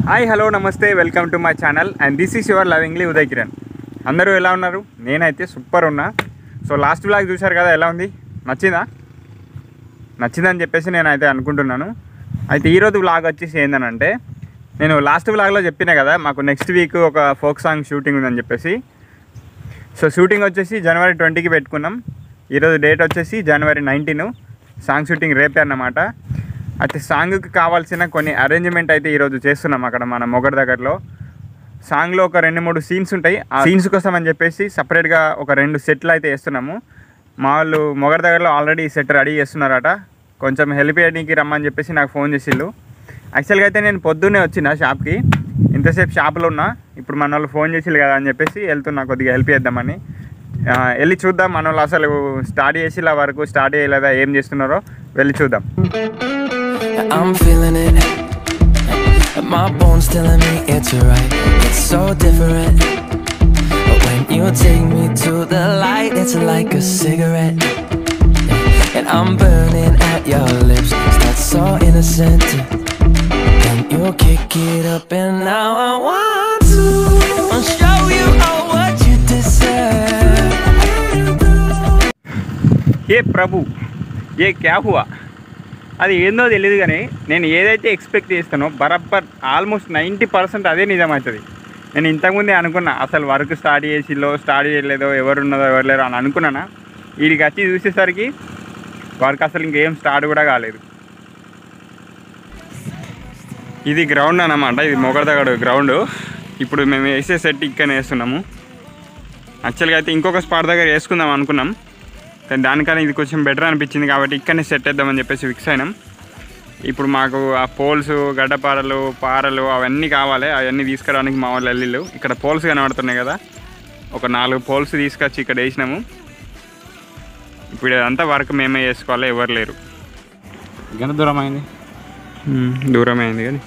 Hi hello నమస్తే welcome to my channel and this is your lovingly Uday Kiran. అందరూ ఎలా ఉన్నారు? నేనైతే సూపర్ ఉన్నా. సో లాస్ట్ వ్లాగ్ చూశారు కదా, ఎలా ఉంది? నచ్చిందని చెప్పేసి నేనైతే అనుకుంటున్నాను. అయితే ఈరోజు వ్లాగ్ వచ్చేసి ఏంటంటే, నేను లాస్ట్ వ్లాగ్లో చెప్పినా కదా మాకు నెక్స్ట్ వీక్ ఒక ఫోక్ సాంగ్ షూటింగ్ ఉందని చెప్పేసి. సో షూటింగ్ వచ్చేసి January 20కి పెట్టుకున్నాం. ఈరోజు డేట్ వచ్చేసి January 19. సాంగ్ షూటింగ్ రేపే అన్నమాట. అయితే సాంగ్కి కావాల్సిన కొన్ని అరేంజ్మెంట్ అయితే ఈరోజు చేస్తున్నాం అక్కడ మన మొగర్ దగ్గరలో. సాంగ్లో ఒక 2-3 సీన్స్ ఉంటాయి. ఆ సీన్స్ కోసం అని చెప్పేసి సపరేట్గా ఒక 2 సెట్లు అయితే వేస్తున్నాము. మా వాళ్ళు మొగర్ దగ్గరలో ఆల్రెడీ సెట్ రెడీ చేస్తున్నారట. కొంచెం హెల్ప్ చేయడానికి రమ్మని చెప్పేసి నాకు ఫోన్ చేసిళ్ళు. యాక్చువల్గా అయితే నేను పొద్దున్నే వచ్చిన షాప్కి, ఇంతసేపు షాప్లో ఉన్నా. ఇప్పుడు మన వాళ్ళు ఫోన్ చేసిళ్ళు కదా అని చెప్పేసి వెళ్తున్నా కొద్దిగా హెల్ప్ చేద్దామని. వెళ్ళి చూద్దాం మన వాళ్ళు అసలు స్టార్ట్ చేసిలా వరకు స్టార్ట్ చేయలేదా, ఏం చేస్తున్నారో వెళ్ళి చూద్దాం. I'm feeling it. My bones telling me it's right. It's so different. But when you take me to the light, it's like a cigarette. And I'm burning at your lips. That's so innocent. And you kick it up and now I want to show you all what you deserve. ఏ ప్రభు, ఏ క్యా హువా? అది ఏందో తెలియదు కానీ నేను ఏదైతే expect చేస్తానో బరబ్బర్ almost 90% అదే నిజమవుతుంది. నేను ఇంతకుముందే అనుకున్నా అసలు వర్క్ స్టార్ట్ చేయలేదో, ఎవరున్నదో ఎవరు లేరో అని అనుకున్నానా. వీడికి వచ్చి చూసేసరికి వర్క్ అసలు ఇంకేం స్టార్ట్ కూడా కాలేదు. ఇది గ్రౌండ్ అన్నమాట, ఇది మొగడదగడు గ్రౌండ్. ఇప్పుడు మేము వేసే సెట్ ఇక్కడ వేస్తున్నాము. యాక్చువల్గా అయితే ఇంకొక స్పాట్ దగ్గర వేసుకుందాం అనుకున్నాం, దానికన్నా ఇది కొంచెం బెటర్ అనిపించింది కాబట్టి ఇక్కడనే సెట్ చేద్దామని చెప్పేసి ఫిక్స్ అయినాం. ఇప్పుడు మాకు ఆ పోల్స్, గడ్డపారలు, పారలు అవన్నీ కావాలి. అవన్నీ తీసుకురావడానికి మా వాళ్ళు వెళ్ళిళ్ళు. ఇక్కడ పోల్స్ కనబడుతున్నాయి కదా, ఒక 4 పోల్స్ తీసుకొచ్చి ఇక్కడ వేసినాము. ఇప్పుడు ఇదంతా వర్క్ మేమే చేసుకోవాలి, ఎవరు లేరు. ఎంత దూరం అయింది? దూరమే అయింది కానీ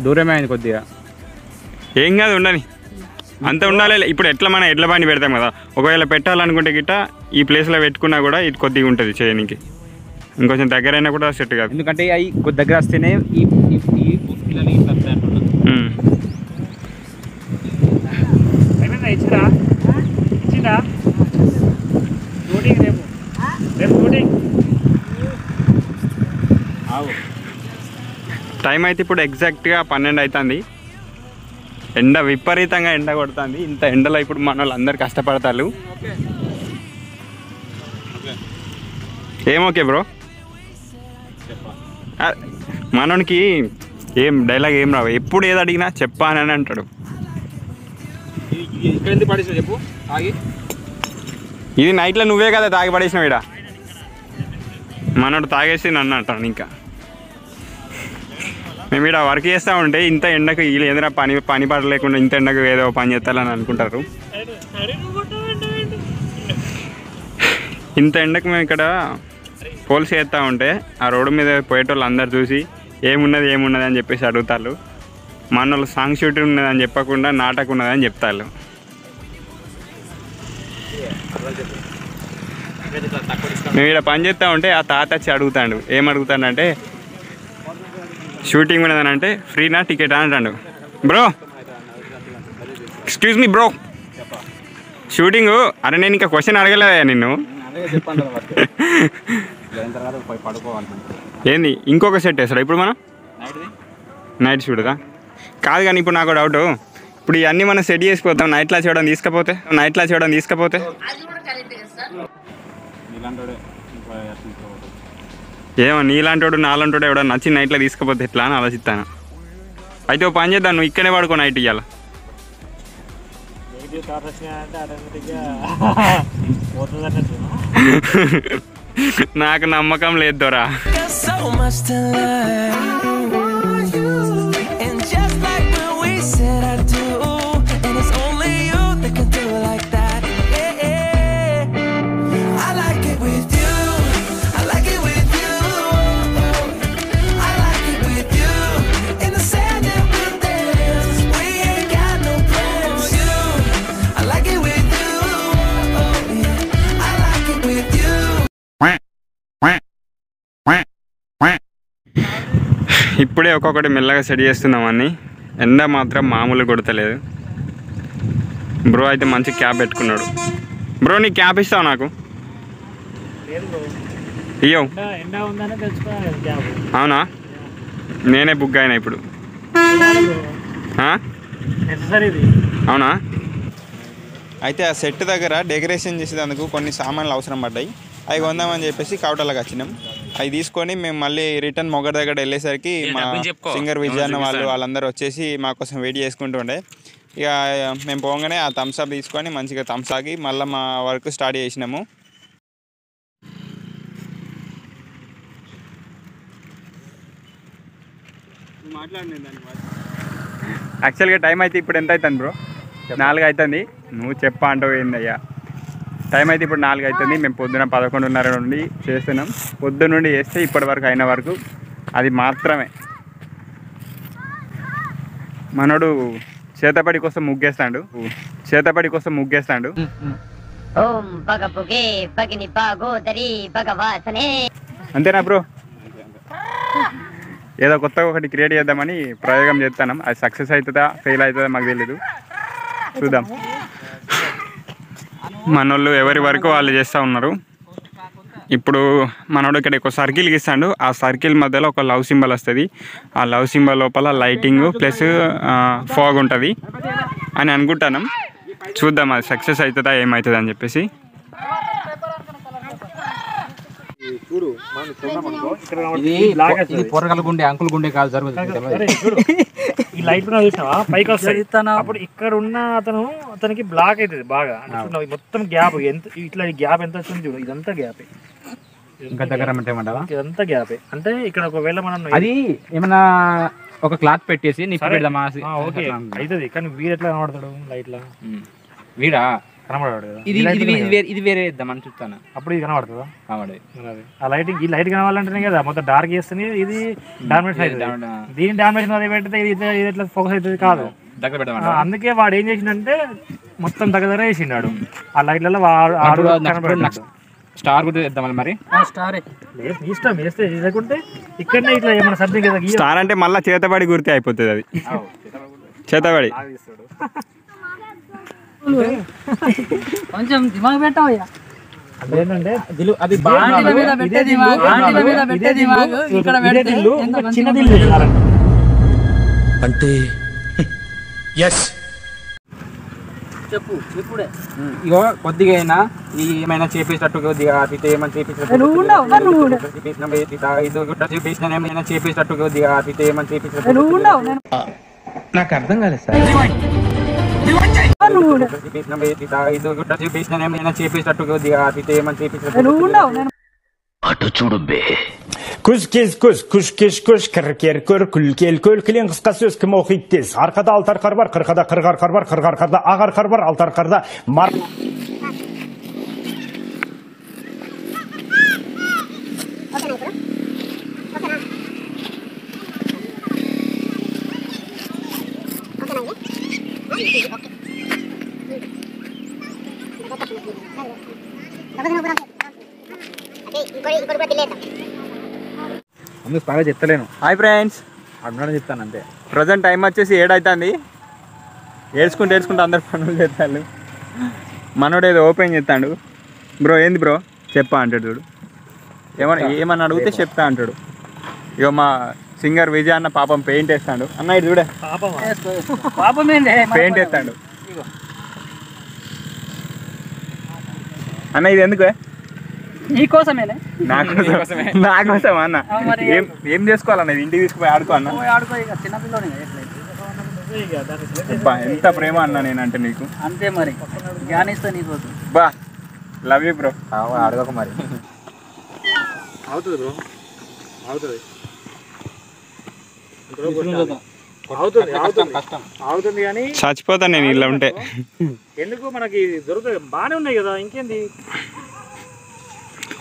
దూరమే అయింది కొద్దిగా. ఏం కాదు, ఉండని అంత ఉండాలి. ఇప్పుడు ఎట్లా మనం ఎడ్ల బండి పెడతాం కదా, ఒకవేళ పెట్టాలనుకుంటే గిట్ట ఈ ప్లేస్లో పెట్టుకున్నా కూడా ఇది కొద్దిగా ఉంటుంది చేయడానికి. ఇంకొంచెం దగ్గర అయినా కూడా సెట్ కాదు, ఎందుకంటే అవి కొద్ది దగ్గర వస్తేనే ఈ టైం అయితే ఇప్పుడు ఎగ్జాక్ట్గా 12 అవుతుంది. ఎండ విపరీతంగా ఎండ కొడుతుంది. ఇంత ఎండలో ఇప్పుడు మన వాళ్ళు అందరు కష్టపడతారు. ఏమోకే బ్రో, మనోనికి ఏం డైలాగ్ ఏం రావు, ఎప్పుడు ఏది అడిగినా చెప్పా అని అంటాడు. చెప్పు. ఇది నైట్లో నువ్వే కదా తాగి పడేసినావు. ఇడ మనోడు తాగేసి నన్ను అంటాను. ఇంకా మేము ఇక్కడ వర్క్ చేస్తూ ఉంటే ఇంత ఎండకు వీళ్ళు ఏదైనా పని పడలేకుండా ఇంత ఎండకు ఏదో పని చేస్తారని అనుకుంటారు. ఇంత ఎండకు మేము ఇక్కడ పోల్స్ చేస్తూ ఉంటే ఆ రోడ్డు మీద పోయేటోళ్ళు అందరు చూసి ఏమున్నది అని చెప్పేసి అడుగుతారు. మన వాళ్ళు సాంగ్ షూటింగ్ ఉన్నదని చెప్పకుండా నాటకం ఉన్నదని చెప్తారు. మేము ఇక్కడ పని చేస్తూ ఉంటే ఆ తాత వచ్చి అడుగుతాడు. ఏమడుగుతాడంటే, షూటింగ్ ఉన్నదని అంటే ఫ్రీనా టికెట్ అని అంటాడు. Bro excuse me bro, shooting. అరే నేను ఇంకా క్వశ్చన్ అడగలేదా నిన్ను? ఏంది ఇంకొక సెట్ వేస్తాడా ఇప్పుడు మనం? నైట్ షూట్గా కాదు కానీ ఇప్పుడు నాకు డౌట్, ఇప్పుడు ఇవన్నీ మనం సెట్ చేసిపోతాం, నైట్లో చేయడం తీసుకపోతే ఏమో నీలాంటోడు నాలాంటోడు ఎవడో నచ్చి నైట్లో తీసుకపోతే ఎట్లా అని ఆలోచిస్తాను. అయితే ఓ పని చేద్దాం, నువ్వు ఇక్కడే పడుకో నైట్ ఇవ్వాల. నాకు నమ్మకం లేదు దొరా. ఇప్పుడే ఒక్కొక్కటి మెల్లగా సెట్ చేస్తున్నామని. ఎండ మాత్రం మామూలు కొడతలేదు. బ్రో అయితే మంచి క్యాప్ పెట్టుకున్నాడు. బ్రో నీ క్యాప్ ఇస్తావు నాకు? అయ్యో అవునా? నేనే బుక్ అయినా ఇప్పుడు. అవునా? అయితే ఆ సెట్ దగ్గర డెకరేషన్ చేసేందుకు కొన్ని సామాన్లు అవసరం పడ్డాయి. అవి కొందామని చెప్పేసి కవటలకు వచ్చినాం. అవి తీసుకొని మేము మళ్ళీ రిటర్న్ మొగర్ దగ్గర వెళ్ళేసరికి మా సింగర్ విజయన్న వాళ్ళందరూ వచ్చేసి మా కోసం వెయిట్ చేసుకుంటూ ఉండే. ఇక మేము పోగానే ఆ థమ్స్అప్ తీసుకొని మంచిగా థమ్స్ ఆగి మళ్ళీ మా వర్క్ స్టార్ట్ చేసినాము. యాక్చువల్గా టైం అయితే ఇప్పుడు ఎంత అవుతుంది బ్రో? 4 అవుతుంది. నువ్వు చెప్పా అంటావు ఏందయ్యా? టైం అయితే ఇప్పుడు 4 అవుతుంది. మేము పొద్దున 11:30 నుండి చేస్తున్నాం. పొద్దున్న నుండి చేస్తే ఇప్పటి వరకు అయిన వరకు అది మాత్రమే. మనోడు చేతపడి కోసం ముగ్గేస్తాడు. అంతేనా బ్రో? ఏదో కొత్తగా ఒకటి క్రియేట్ చేద్దామని ప్రయోగం చేస్తున్నాం. అది సక్సెస్ అవుతుందా ఫెయిల్ అవుతుందా మాకు తెలీదు, చూద్దాం. మనోళ్ళు ఎవరి వరకు వాళ్ళు చేస్తూ ఉన్నారు. ఇప్పుడు మనోడు ఇక్కడ ఒక సర్కిల్ గీస్తాడు. ఆ సర్కిల్ మధ్యలో ఒక లవ్ సింబల్ వస్తుంది. ఆ లవ్ సింబల్ లోపల లైటింగ్ ప్లస్ ఫాగ్ ఉంటుంది అని అనుకుంటున్నాం. చూద్దాం అది సక్సెస్ అవుతుందా ఏమవుతుందా అని చెప్పేసి. ఇది పొరగల గుండె అంకుల్ గుండె కాదు జరుగుతుంది. ఈ లైట్ చూసినావా పైకి వస్తాయి. అప్పుడు ఇక్కడ ఉన్న అతనికి బ్లాక్ అవుతుంది బాగా. మొత్తం గ్యాప్ ఎంత ఇట్లా గ్యాప్ ఎంత వస్తుంది చూడు. ఇదంతా గ్యాపే. ఇంకా దగ్గర ఇదంతా గ్యాపే. అంటే ఇక్కడ ఒకవేళ మనం అది ఏమన్నా ఒక క్లాత్ పెట్టేసి నిప్పు పెడదామా? ఓకే అవుతుంది. కానీ వీడు ఎట్లా కనబడతాడు లైట్లా? వీడా కనబడాడు కదా. ఇది వేరే ఇద్దామని చూస్తాను. అప్పుడు ఇది కనబడుతుందా? కనబడదు. ఆ లైటింగ్ ఈ లైట్ కనవాలంటేనే కదా మొత్తం డార్క్ చేస్తుంది. ఇది డామినేషన్ అవుతుంది. దీని డామినేషన్ అది పెడితే ఇది ఎట్లా ఫోకస్ అవుతుంది కాదు. దగ్గర పెడదాం. అందుకే వాడు ఏం చేసిండంటే మొత్తం దగ్గర వేసిండాడు. ఆ లైట్లలో స్టార్ కూడా ఇద్దామని మరి. స్టార్ ఇష్టం వేస్తే లేకుంటే ఇక్కడనే ఇట్లా ఏమైనా సబ్జెక్ట్ కదా. స్టార్ అంటే మళ్ళీ చేతబడి గుర్తి అయిపోతుంది. అది చేతబడి కొంచెం దిమాగ్ పెట్టావయ్యా. అదేంటంటే అది బాండిల మీద పెట్టే దిమాగ్ ఇక్కడ పెడితే చిన్న దిల్లు అంటే చెప్పు ఇప్పుడే. ఇగో కొద్దిగా అయినా ఏమైనా చేపించినట్టు కొద్దిగా అతిథి ఏమైనా చేపించినట్టు కొద్దిగా అతిథి ఏమైనా చేపించినట్టు. నాకు అర్థం కాలేదు సార్. చేపించినట్టు కొద్దిగా అతిథి ఏమైనా చేపించినట్టు. అటు చూడు బే. Kuş kır kül kılın kıska söz kim okuyup tez. Arkada altar kar var, kırkada kırgar kar var, kırgar karda ağar kar var, altar karda mar. అందుకు బాగా చెప్తలేను. హాయ్ ఫ్రెండ్స్, అన్నాడు చెప్తాను అంతే. ప్రజెంట్ టైం వచ్చేసి 7 అవుతుంది. ఏడ్చుకుంటూ అందరు పనులు చేస్తాడు. మనోడు ఏదో ఓపెన్ చేస్తాడు. బ్రో ఏంది బ్రో చెప్పా అంటాడు చూడు. ఏమన్నా అడిగితే చెప్తా అంటాడు. ఇక మా సింగర్ విజయ్ అన్న పాపం పెయింట్ వేస్తాడు. అన్న ఇది చూడే పెయింట్ వేస్తాడు. అన్న ఇది ఎందుకు? నీకోసమేనే. నా కోసం అన్న. ఏం చేసుకోవాలన్న? ఇంటికి తీసుకుపోయి ఆడుకో అన్న. ఎంత ప్రేమ అన్న నేనంటే నీకు. అంతే మరి జ్ఞానిస్తా నీకోసం. బా లవ్ యూ బ్రో. అడగక మరి. అవుతుంది బ్రో, అవుతుంది అవుతుంది కానీ చచ్చిపోతాను నేను ఇలా ఉంటే. ఎందుకు మనకి దొరుకుతుంది. బాగానే ఉన్నాయి కదా, ఇంకేంది.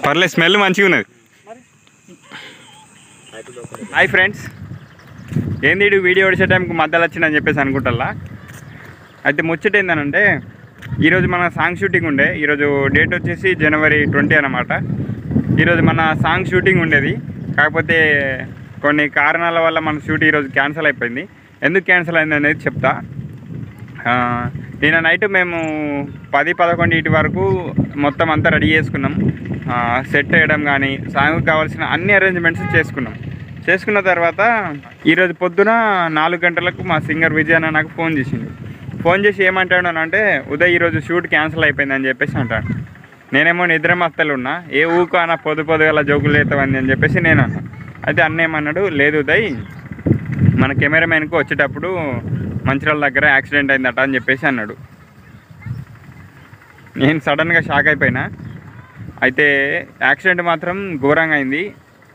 పర్లేదు, స్మెల్ మంచిగా ఉన్నది. హాయ్ ఫ్రెండ్స్, ఏంది వీడియో వచ్చే టైంకి మధ్యలో వచ్చిందని చెప్పేసి అనుకుంటా. అయితే ముచ్చట ఏందనంటే ఈరోజు మన సాంగ్ షూటింగ్ ఉండే. ఈరోజు డేట్ వచ్చేసి January 20 అన్నమాట. ఈరోజు మన సాంగ్ షూటింగ్ ఉండేది. కాకపోతే కొన్ని కారణాల వల్ల మన షూట్ ఈరోజు క్యాన్సిల్ అయిపోయింది. ఎందుకు క్యాన్సిల్ అయింది అనేది చెప్తా. నిన్న నైట్ మేము 10-11 వరకు మొత్తం అంతా రెడీ చేసుకున్నాం. సెట్ వేయడం కానీ సాంగ్కి కావాల్సిన అన్ని అరేంజ్మెంట్స్ చేసుకున్న తర్వాత ఈరోజు పొద్దున 4 గంటలకు మా సింగర్ విజయ్ అన్న నాకు ఫోన్ చేసి ఏమంటాడు అని అంటే, ఉదయ్ ఈరోజు షూట్ క్యాన్సిల్ అయిపోయిందని చెప్పేసి అంటాడు. నేనేమో నిద్ర మస్తలు ఉన్నా, ఏ ఊకో అన్న పొద్దుగల జోకులు అవుతావని అని చెప్పేసి నేను అన్నా. అయితే అన్న ఏమన్నాడు, లేదు ఉదయ్ మన కెమెరామెన్కు వచ్చేటప్పుడు మంచిర్యాల దగ్గర యాక్సిడెంట్ అయిందట అని చెప్పేసి అన్నాడు. నేను సడన్గా షాక్ అయిపోయినా. అయితే యాక్సిడెంట్ మాత్రం ఘోరంగా అయింది.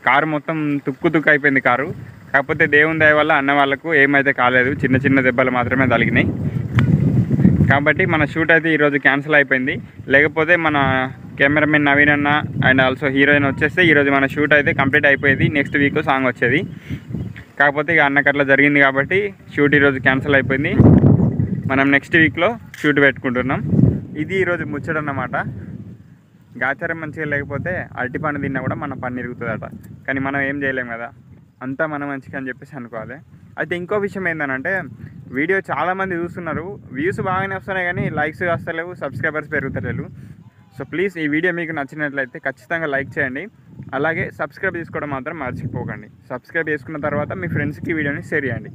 కారు మొత్తం తుక్కు అయిపోయింది కారు. కాకపోతే దేవుని దయ వల్ల అన్న వాళ్ళకు ఏమైతే కాలేదు, చిన్న దెబ్బలు మాత్రమే తగిలినాయి. కాబట్టి మన షూట్ అయితే ఈరోజు క్యాన్సిల్ అయిపోయింది. లేకపోతే మన కెమెరామెన్ నవీన్ అన్న అండ్ ఆల్సో హీరోయిన్ వచ్చేస్తే ఈరోజు మన షూట్ అయితే కంప్లీట్ అయిపోయేది. నెక్స్ట్ వీక్ సాంగ్ వచ్చేది. కాకపోతే ఇక అన్నకు అట్లా జరిగింది కాబట్టి షూట్ ఈరోజు క్యాన్సిల్ అయిపోయింది. మనం నెక్స్ట్ వీక్లో షూట్ పెట్టుకుంటున్నాం. ఇది ఈరోజు ముచ్చటన్నమాట. గాచారం మంచిగా లేకపోతే అరటి పండు తిన్నా కూడా మన పన్ను ఇరుగుతుందట. కానీ మనం ఏం చేయలేం కదా, అంతా మన మంచిగా అని చెప్పేసి అనుకోవాలి. అయితే ఇంకో విషయం ఏంటంటే, వీడియో చాలామంది చూస్తున్నారు, వ్యూస్ బాగానే వస్తున్నాయి కానీ లైక్స్ వస్తలేవు, సబ్స్క్రైబర్స్ పెరుగుతలేవు. సో ప్లీజ్ ఈ వీడియో మీకు నచ్చినట్లయితే ఖచ్చితంగా లైక్ చేయండి. అలాగే సబ్స్క్రైబ్ చేసుకోవడం మాత్రం మర్చిపోకండి. సబ్స్క్రైబ్ చేసుకున్న తర్వాత మీ ఫ్రెండ్స్కి వీడియోని షేర్ చేయండి.